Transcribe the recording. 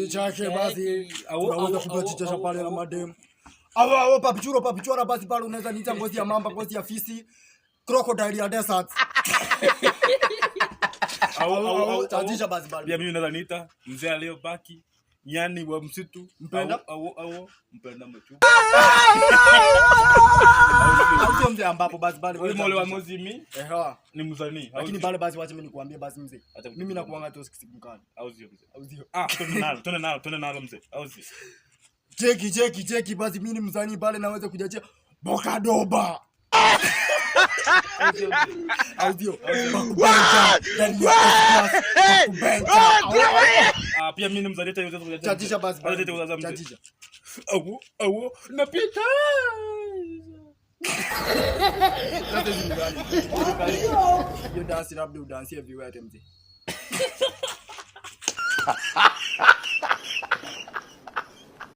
chake basi unaweza kujichosha pale na madem. Awa papichura basi pale unaweza niita ngozi ya mamba, ngozi ya fisi, crocodile ya desert. Tajisha basi pale. Pia mimi naweza niita mzee aliyobaki, nyani wa msitu, mpenda mchu. Au mzee ambapo basi pale mole wa mozimi. Ni mzani. Lakini pale basi wacha mimi nikwambie basi mzee. Mimi nakuanga tu sikukani. Au sio mzee? Tuna nalo mzee. Au sio? Cheki basi mimi ni mzani pale naweza kujachia bokadoba. Audio. Pia mimi ni mzani hata yote chatisha basi. Chatisha. Au napita. Sasa hizi ni gani? You dance everywhere mzee.